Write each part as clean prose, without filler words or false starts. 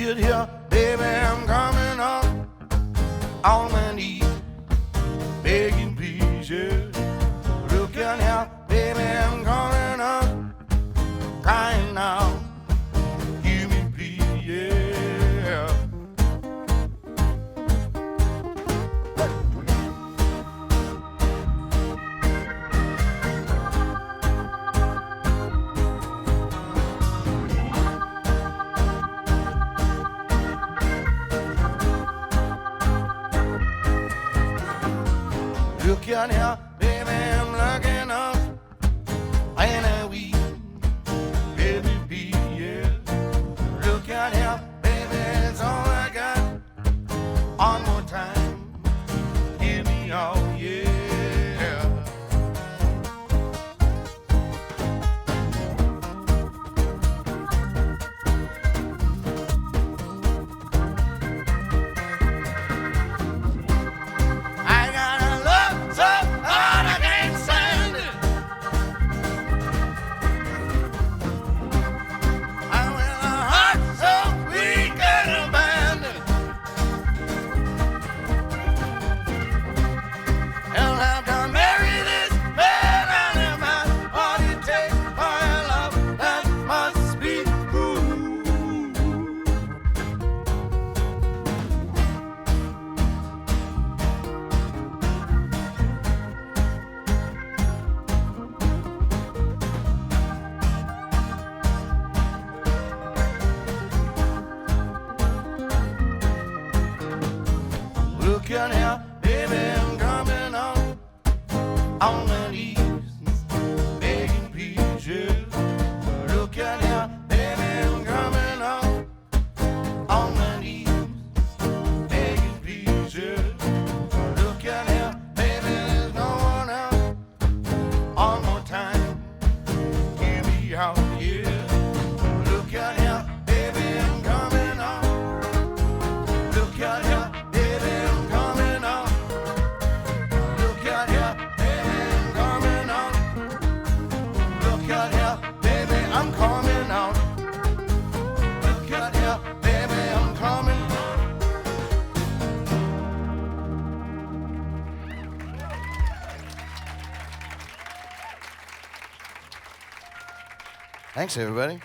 it here, baby, I'm coming up on my knees, begging please, yeah. Look at here, baby, I'm coming up, crying now, hear me please, yeah. Look out here, baby, I'm looking up, and I weep, baby, be, yeah. Look out here, baby, it's all I got. One more time, give me all, yeah. I got a love so hard I can't stand it. I will a heart so weak and abandoned. I'll have to marry this man and a man. What it takes for a love that must be true. Look out here, baby, I'm coming up on my knees, begging please, yeah. Look out here, baby, I'm coming up on my knees, begging please, yeah. Look out here, baby, there's no one else. One more time, hear me out, yeah. Look out here, baby, I'm coming up. Look out here, baby, I'm coming up. Look out here, baby, I'm coming up. Look out here, baby, I'm coming out. Look out here, baby, I'm coming. Thanks, everybody.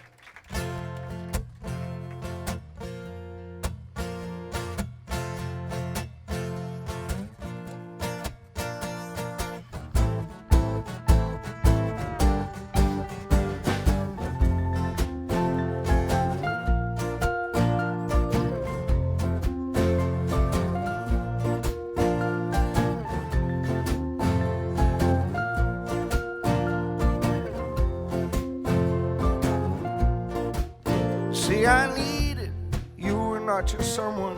See, I needed you were not just someone.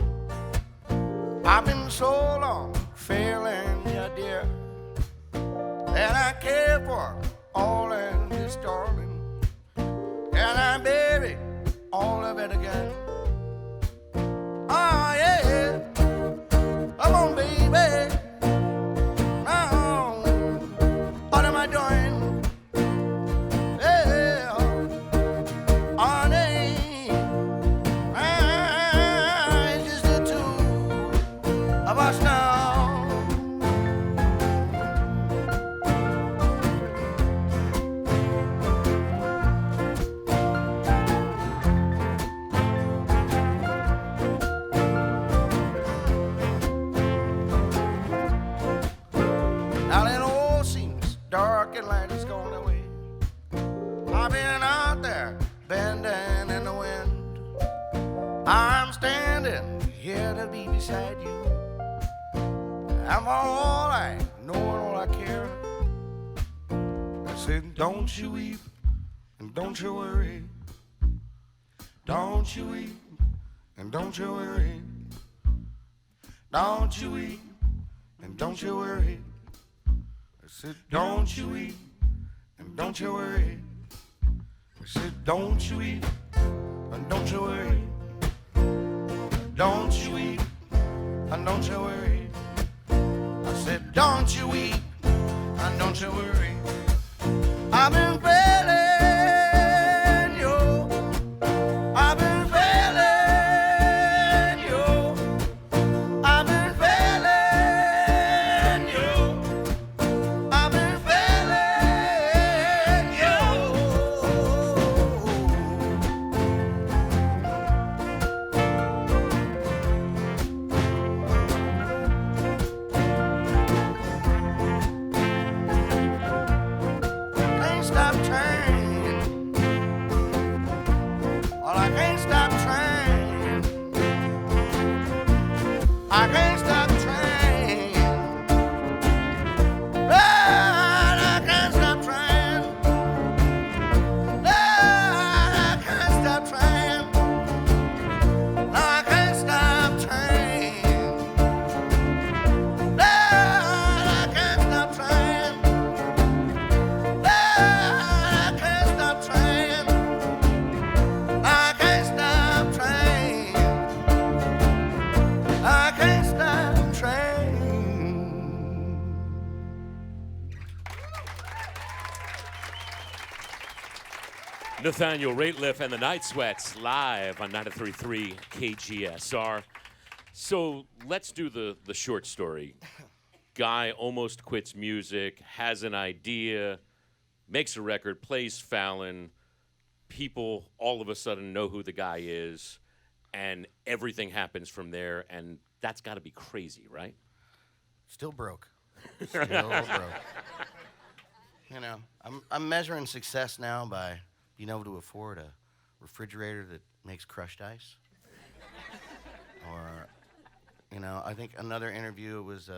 I've been so long failing you, dear, that I care for all of this, darling, and I bury all of it again. Oh, yeah, come on, baby. Now, what am I doing? Yeah, honey. It's just the two of us now. Now that all seems dark and light is gone away. I've been out there bending in the wind. I'm standing here to be beside you. And for all I know and all I care, I said, don't you weep and don't you worry. Don't you weep and don't you worry. Don't you weep and don't you worry. I said, don't you weep and don't you worry. I said, don't you weep and don't you worry. Don't you weep and don't you worry. I said, don't you weep and don't you worry. I've been failing you. I've been failing Well, I can't stop trying. I can't stop trying. Lord, I can't stop trying. Lord, I can't stop trying. I can't stop trying. Lord, I can't stop trying. Lord, I can't stop trying. I can't stop trying. I can't stop trying. Nathaniel Rateliff and the Night Sweats live on 93.3 KGSR. So let's do the short story. Guy almost quits music, has an idea, makes a record, plays Fallon. People all of a sudden know who the guy is, and everything happens from there, and that's got to be crazy, right? Still broke. Still broke. You know, I'm measuring success now by being able to afford a refrigerator that makes crushed ice. Or, you know, I think another interview was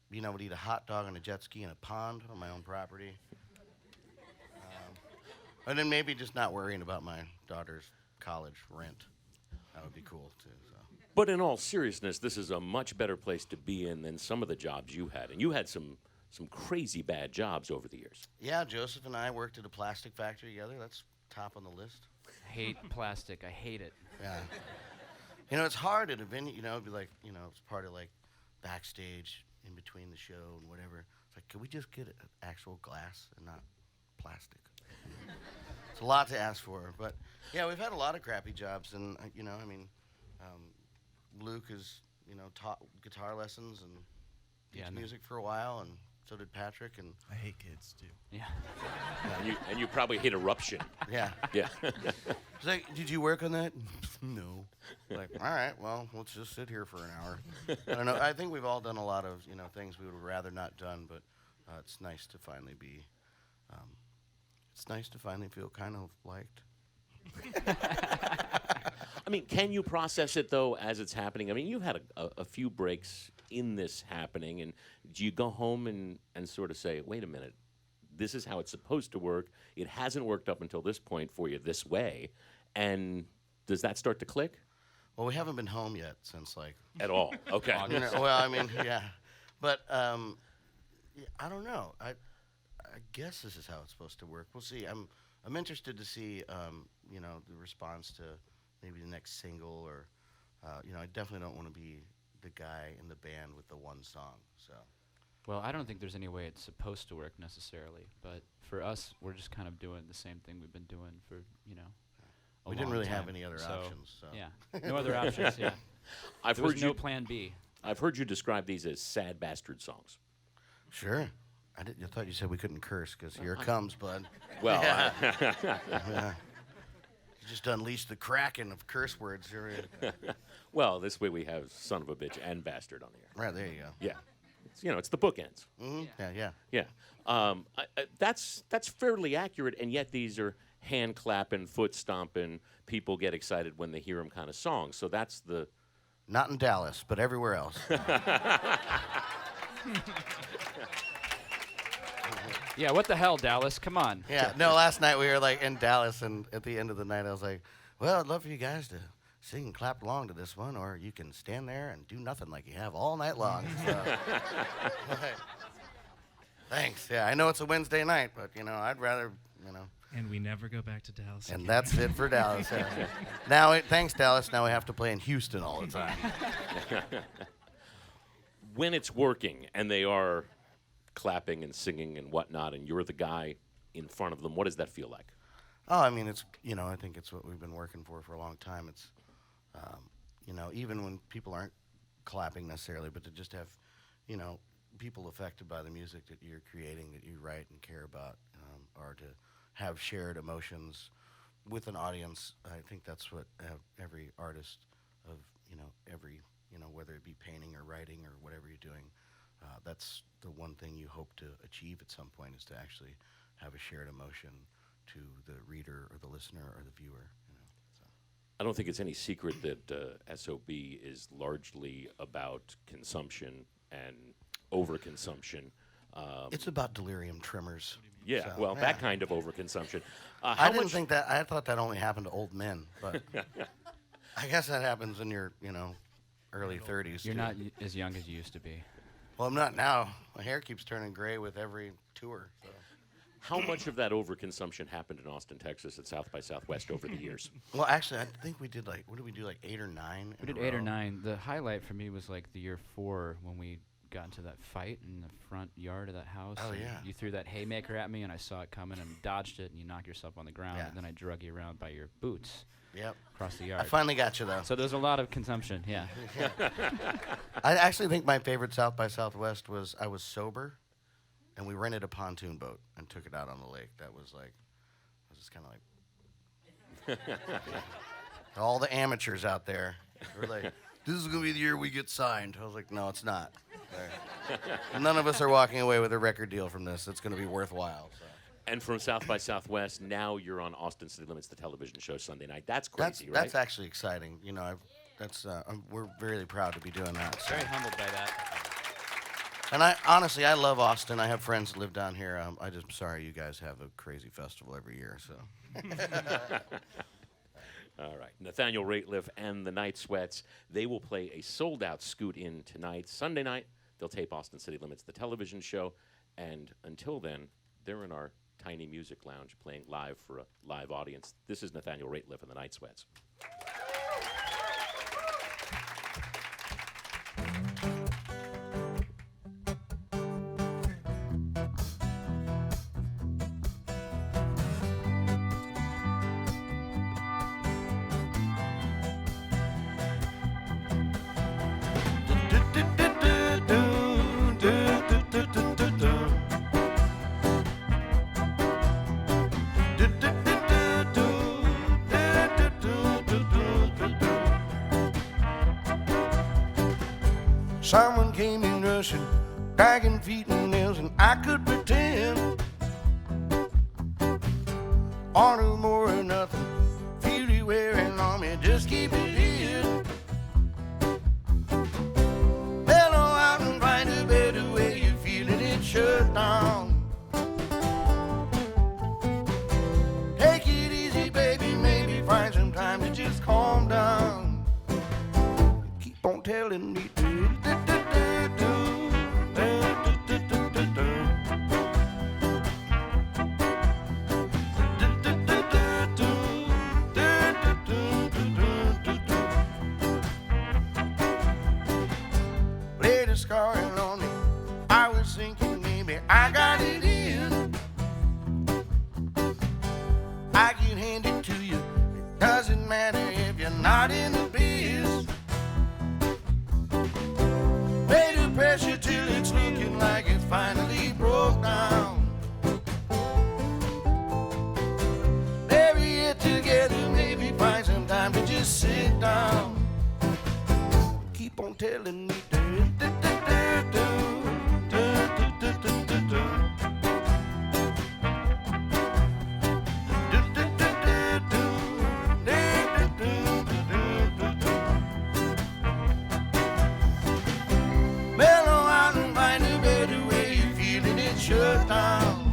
being able to eat a hot dog on a jet ski in a pond on my own property. And then maybe just not worrying about my daughter's college rent. That would be cool, too. So. But in all seriousness, this is a much better place to be in than some of the jobs you had. And you had some crazy bad jobs over the years. Yeah, Joseph and I worked at a plastic factory together. That's top on the list. I hate plastic. I hate it. Yeah. You know, it's hard at a venue, you know, it'd be like, you know, it's part of like backstage in between the show and whatever. It's like, can we just get actual glass and not plastic? It's a lot to ask for, but yeah, we've had a lot of crappy jobs, and you know, I mean, Luke has, you know, taught guitar lessons and teach music for a while, and so did Patrick, and I hate kids too. Yeah. And you probably hit eruption. yeah. Yeah. It's like, did you work on that? No. Like, all right, well, let's just sit here for an hour. I don't know. I think we've all done a lot of, you know, things we would have rather not done, but it's nice to finally be. It's nice to finally feel kind of liked. I mean, can you process it, though, as it's happening? I mean, you've had a few breaks in this happening, and do you go home and sort of say, wait a minute, this is how it's supposed to work. It hasn't worked up until this point for you this way. And does that start to click? Well, we haven't been home yet since, like... At all. Okay. You know, well, I mean, yeah. But yeah, I don't know. I guess this is how it's supposed to work. We'll see. I'm interested to see, you know, the response to maybe the next single, or, you know, I definitely don't want to be the guy in the band with the one song. So. Well, I don't think there's any way it's supposed to work necessarily, but for us, we're just kind of doing the same thing we've been doing for, you know, we didn't really have time. any other options. So. Yeah, no other options. Yeah, there was no plan B. I've heard you describe these as sad bastard songs. Sure. I thought you said we couldn't curse, because here it comes, bud. Well, Yeah. You just unleashed the kraken of curse words here. well, this way we have son of a bitch and bastard on the air. Right, there you go. Yeah. It's, you know, it's the bookends. Mm-hmm. Yeah. Yeah. That's fairly accurate, and yet these are hand clapping, foot stomping. People get excited when they hear them kind of songs. So that's the. Not in Dallas, but everywhere else. Yeah, what the hell, Dallas? Come on. Yeah, no, last night we were like in Dallas, and at the end of the night I was like, well, I'd love for you guys to sing and clap along to this one, or you can stand there and do nothing like you have all night long. So, thanks. Yeah, I know it's a Wednesday night, but, you know, I'd rather, you know. And we never go back to Dallas And again. that's it for Dallas. Yeah. Now, thanks, Dallas. Now we have to play in Houston all the time. When it's working and they are clapping and singing and whatnot, and you're the guy in front of them, what does that feel like? Oh, I mean, it's, you know, I think it's what we've been working for a long time. It's, you know, even when people aren't clapping necessarily, but to just have, you know, people affected by the music that you're creating, that you write and care about, or to have shared emotions with an audience. I think that's what every artist of, you know, whether it be painting or writing or whatever you're doing, that's the one thing you hope to achieve at some point, is to actually have a shared emotion to the reader or the listener or the viewer. You know, so. I don't think it's any secret that S.O.B is largely about consumption and overconsumption. It's about delirium tremors. Yeah, So, well, yeah. that kind of overconsumption. I didn't think that. I thought that only happened to old men, but I guess that happens in your, early 30s. You're too. not as young as you used to be. Well, I'm not now. My hair keeps turning gray with every tour. So. How much of that overconsumption happened in Austin, Texas at South by Southwest over the years? Well, actually, I think we did what did we do, 8 or 9? We did 8 or 9. The highlight for me was like the year 4 when we got into that fight in the front yard of that house. Oh, and yeah. You threw that haymaker at me, and I saw it coming and dodged it, and you knocked yourself on the ground, Yeah. and then I drug you around by your boots Yep. across the I yard. finally got you, though. So there's a lot of consumption, yeah. I actually think my favorite South by Southwest was I was sober, and we rented a pontoon boat and took it out on the lake. That was just kind of like all the amateurs out there were like, "This is gonna be the year we get signed." I was like, "No, it's not. None of us are walking away with a record deal from this. It's gonna be worthwhile." So. And from South by Southwest, now you're on Austin City Limits, the television show Sunday night. That's crazy, right? That's actually exciting. We're really proud to be doing that. So. Very humbled by that. And honestly, I love Austin. I have friends that live down here. I'm sorry you guys have a crazy festival every year. So. All right. Nathaniel Rateliff and the Night Sweats, they will play a sold-out Scoot In tonight. Sunday night, they'll tape Austin City Limits, the television show. And until then, they're in our tiny music lounge playing live for a live audience. This is Nathaniel Rateliff and the Night Sweats. Someone came in rushing, dragging feet and nails, and I could pretend. Want no more or nothing, feel you wearing on me, just keep it in. Mellow out and find a better way, you're feeling it shut down. Take it easy, baby, maybe find some time to just calm down. Keep on telling me to. Scarring on me, I was thinking maybe I got it in. I can hand it to you, it doesn't matter if you're not in the biz. Lay the pressure till it's looking like it's finally broke down. Bury it together, maybe find some time to just sit down. Keep on telling me mellow out and find a better way, you're feeling it shut down.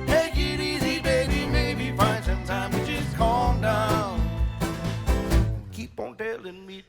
Take it easy, baby, maybe find some time to just calm down. Keep on telling me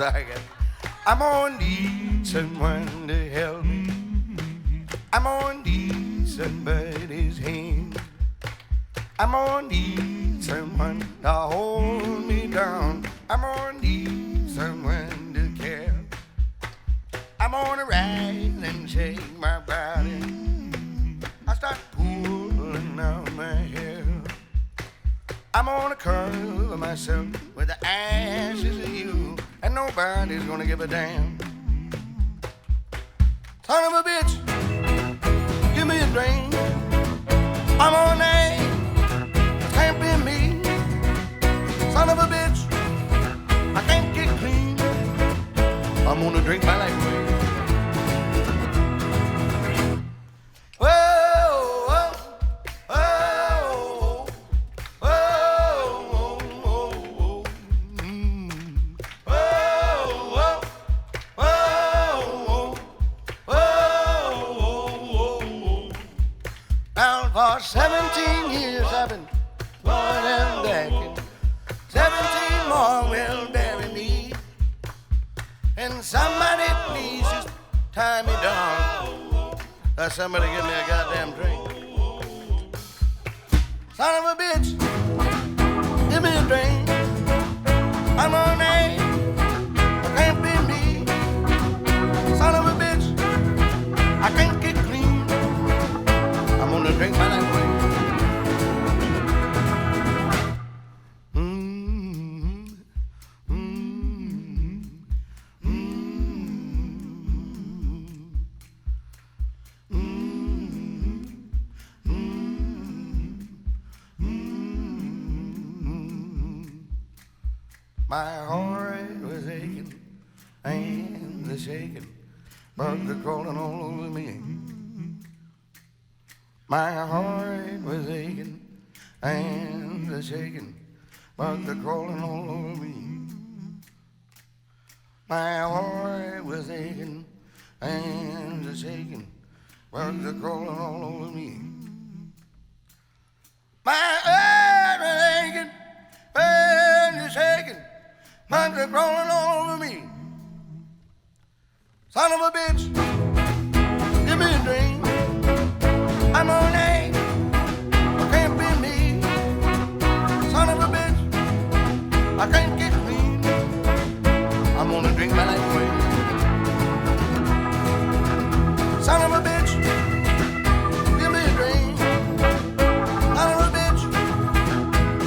sorry, guys. I'm gonna need someone to help me. I'm gonna need somebody's hand. I'm gonna need someone to hold me down. I'm gonna need someone to care. I'm gonna rise and shake my body. I start pulling out my hair. I'm gonna cover myself with the ashes of you, and nobody's gonna give a damn. Son of a bitch, give me a drink. I'm on name, can't be me. Son of a bitch, I can't get clean. I'm gonna drink my life away. For 17 years I've been going and backing. 17 more will bury me. And somebody please just tie me down. Somebody give me a goddamn drink. Son of a bitch, give me a drink. I'm on A, I can't be me. Son of a bitch, I can't get clean. I'm gonna drink my life away. My heart was aching and the shaking, bugs are crawling all over me. My heart was aching and the shaking, bugs are crawling all over me. My heart was aching and the shaking, bugs are crawling all over me. My heart was aching and the shaking, bugs are crawling all over me. Son of a bitch, give me a drink. I'm on A, I can't be me. Son of a bitch, I can't get clean. I'm gonna drink my life away. Son of a bitch, give me a drink. Son of a bitch,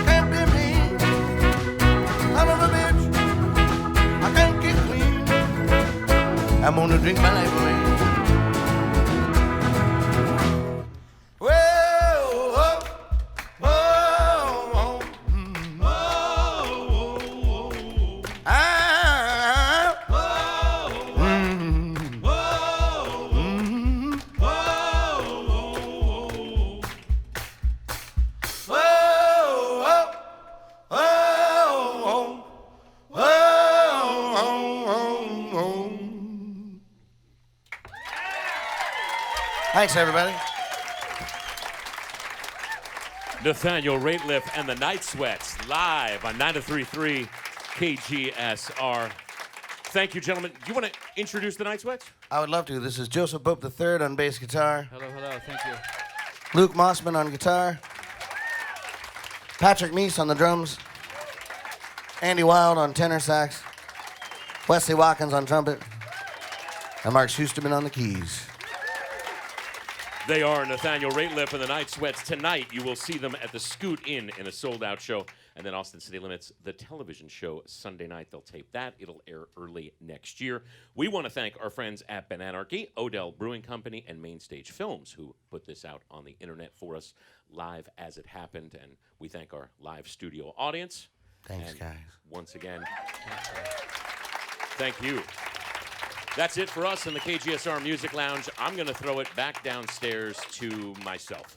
can't be me. Son of a bitch, I can't get clean. I'm gonna drink my life away. Thanks, everybody. Nathaniel Rateliff and the Night Sweats live on 93.3 KGSR. Thank you, gentlemen. Do you want to introduce the Night Sweats? I would love to. This is Joseph Pope III on bass guitar. Hello, thank you. Luke Mossman on guitar. Patrick Meese on the drums. Andy Wild on tenor sax. Wesley Watkins on trumpet. And Mark Schusterman on the keys. They are Nathaniel Rateliff and the Night Sweats. Tonight, you will see them at the Scoot Inn in a sold-out show. And then Austin City Limits, the television show, Sunday night. They'll tape that. It'll air early next year. We want to thank our friends at Bananarchy, Odell Brewing Company, and Mainstage Films, who put this out on the internet for us live as it happened. And we thank our live studio audience. Thanks, and guys. Once again, thank you. That's it for us in the KGSR Music Lounge. I'm going to throw it back downstairs to myself.